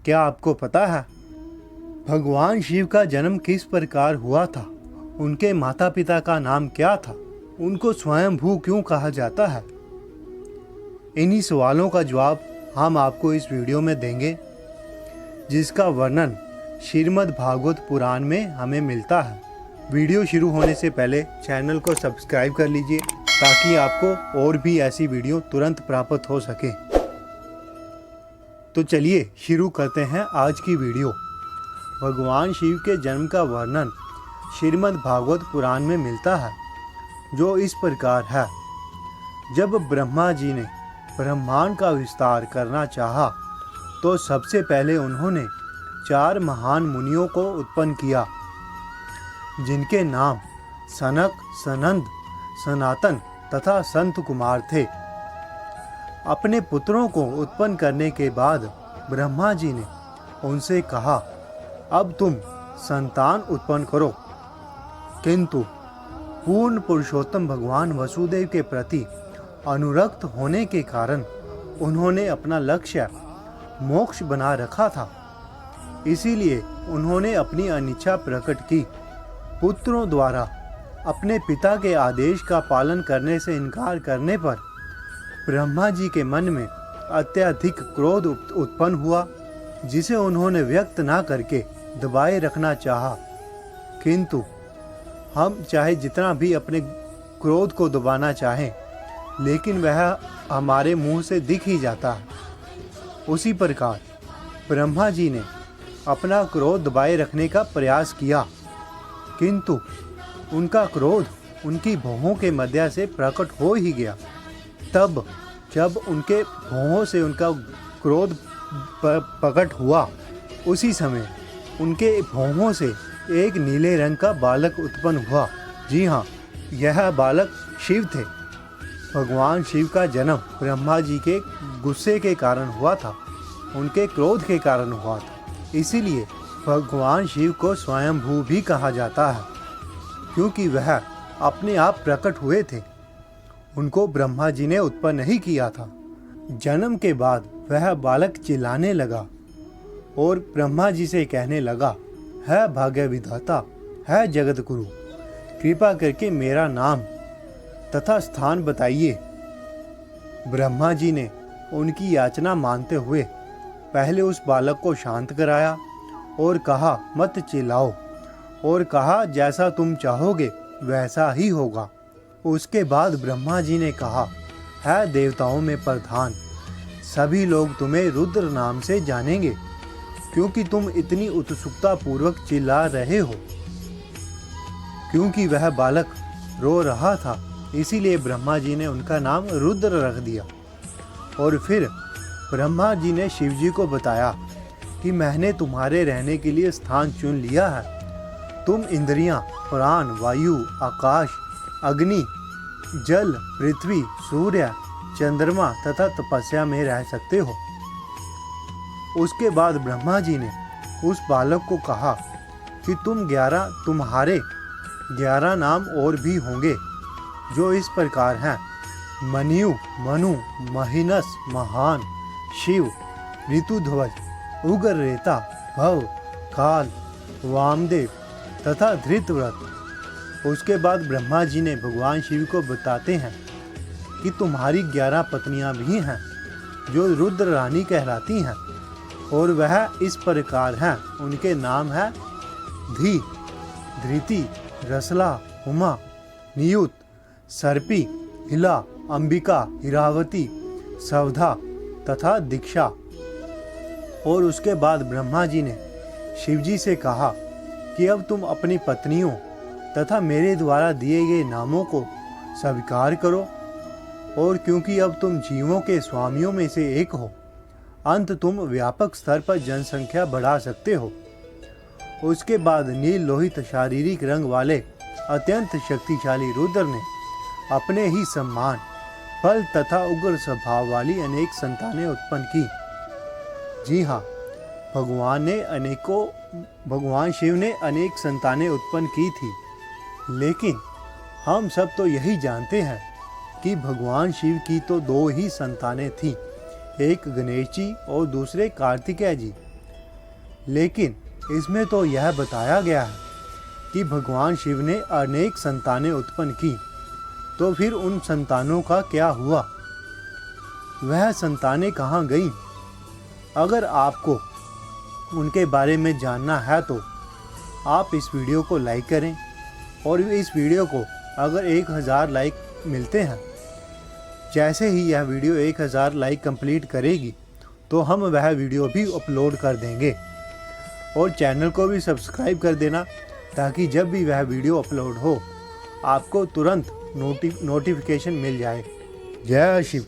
क्या आपको पता है भगवान शिव का जन्म किस प्रकार हुआ था? उनके माता पिता का नाम क्या था? उनको स्वयंभू क्यों कहा जाता है? इन्हीं सवालों का जवाब हम आपको इस वीडियो में देंगे, जिसका वर्णन श्रीमद् भागवत पुराण में हमें मिलता है। वीडियो शुरू होने से पहले चैनल को सब्सक्राइब कर लीजिए ताकि आपको और भी ऐसी वीडियो तुरंत प्राप्त हो सके। तो चलिए शुरू करते हैं आज की वीडियो। भगवान शिव के जन्म का वर्णन श्रीमद् भागवत पुराण में मिलता है, जो इस प्रकार है। जब ब्रह्मा जी ने ब्रह्मांड का विस्तार करना चाहा, तो सबसे पहले उन्होंने 4 महान मुनियों को उत्पन्न किया, जिनके नाम सनक, सनंद, सनातन तथा संत कुमार थे। अपने पुत्रों को उत्पन्न करने के बाद ब्रह्मा जी ने उनसे कहा, अब तुम संतान उत्पन्न करो। किंतु पूर्ण पुरुषोत्तम भगवान वसुदेव के प्रति अनुरक्त होने के कारण उन्होंने अपना लक्ष्य मोक्ष बना रखा था। इसीलिए उन्होंने अपनी अनिच्छा प्रकट की। पुत्रों द्वारा अपने पिता के आदेश का पालन करने से इनकार करने पर ब्रह्मा जी के मन में अत्यधिक क्रोध उत्पन्न हुआ, जिसे उन्होंने व्यक्त ना करके दबाए रखना चाहा। किंतु हम चाहे जितना भी अपने क्रोध को दबाना चाहें, लेकिन वह हमारे मुंह से दिख ही जाता है। उसी प्रकार ब्रह्मा जी ने अपना क्रोध दबाए रखने का प्रयास किया, किंतु उनका क्रोध उनकी भौहों के मध्य से प्रकट हो ही गया। तब जब उनके भौहों से उनका क्रोध प्रकट हुआ, उसी समय उनके भौहों से एक नीले रंग का बालक उत्पन्न हुआ। जी हाँ, यह बालक शिव थे। भगवान शिव का जन्म ब्रह्मा जी के गुस्से के कारण हुआ था, उनके क्रोध के कारण हुआ था। इसीलिए भगवान शिव को स्वयंभू भी कहा जाता है, क्योंकि वह अपने आप प्रकट हुए थे। उनको ब्रह्मा जी ने उत्पन्न नहीं किया था। जन्म के बाद वह बालक चिल्लाने लगा और ब्रह्मा जी से कहने लगा, है भाग्य विधाता, है जगत गुरु, कृपा करके मेरा नाम तथा स्थान बताइए। ब्रह्मा जी ने उनकी याचना मानते हुए पहले उस बालक को शांत कराया और कहा, मत चिल्लाओ, और कहा, जैसा तुम चाहोगे वैसा ही होगा। उसके बाद ब्रह्मा जी ने कहा, है देवताओं में प्रधान, सभी लोग तुम्हें रुद्र नाम से जानेंगे, क्योंकि तुम इतनी उत्सुकता पूर्वक चिल्ला रहे हो। क्योंकि वह बालक रो रहा था, इसीलिए ब्रह्मा जी ने उनका नाम रुद्र रख दिया। और फिर ब्रह्मा जी ने शिव जी को बताया कि मैंने तुम्हारे रहने के लिए स्थान चुन लिया है। तुम इंद्रियां, प्राण, वायु, आकाश, अग्नि, जल, पृथ्वी, सूर्य, चंद्रमा तथा तपस्या में रह सकते हो। उसके बाद ब्रह्मा जी ने उस बालक को कहा कि तुम्हारे 11 नाम और भी होंगे, जो इस प्रकार हैं: मन्यु, मनु, महिनस, महान, शिव, ऋतुध्वज, उग्ररेता, भव, काल, वामदेव तथा धृतव्रत। उसके बाद ब्रह्मा जी ने भगवान शिव को बताते हैं कि तुम्हारी 11 पत्नियां भी हैं, जो रुद्र रानी कहलाती हैं, और वह इस प्रकार हैं। उनके नाम है धी, धृति, रसला, उमा, नियुत, सर्पी, हिला, अंबिका, हिरावती, सवधा तथा दीक्षा। और उसके बाद ब्रह्मा जी ने शिवजी से कहा कि अब तुम अपनी पत्नियों तथा मेरे द्वारा दिए गए नामों को स्वीकार करो, और क्योंकि अब तुम जीवों के स्वामियों में से एक हो, अंत तुम व्यापक स्तर पर जनसंख्या बढ़ा सकते हो। उसके बाद नील लोहित शारीरिक रंग वाले अत्यंत शक्तिशाली रुद्र ने अपने ही सम्मान, बल तथा उग्र स्वभाव वाली अनेक संतानें उत्पन्न की। जी हाँ, भगवान शिव ने अनेक संतानें उत्पन्न की थी, लेकिन हम सब तो यही जानते हैं कि भगवान शिव की तो 2 ही संतानें थीं, एक गणेश जी और दूसरे कार्तिकेय जी। लेकिन इसमें तो यह बताया गया है कि भगवान शिव ने अनेक संतानें उत्पन्न की, तो फिर उन संतानों का क्या हुआ, वह संतानें कहाँ गईं? अगर आपको उनके बारे में जानना है तो आप इस वीडियो को लाइक करें, और इस वीडियो को अगर 1000 लाइक मिलते हैं, जैसे ही यह वीडियो 1000 लाइक कंप्लीट करेगी तो हम वह वीडियो भी अपलोड कर देंगे। और चैनल को भी सब्सक्राइब कर देना, ताकि जब भी वह वीडियो अपलोड हो आपको तुरंत नोटिफिकेशन मिल जाए। जय शिव।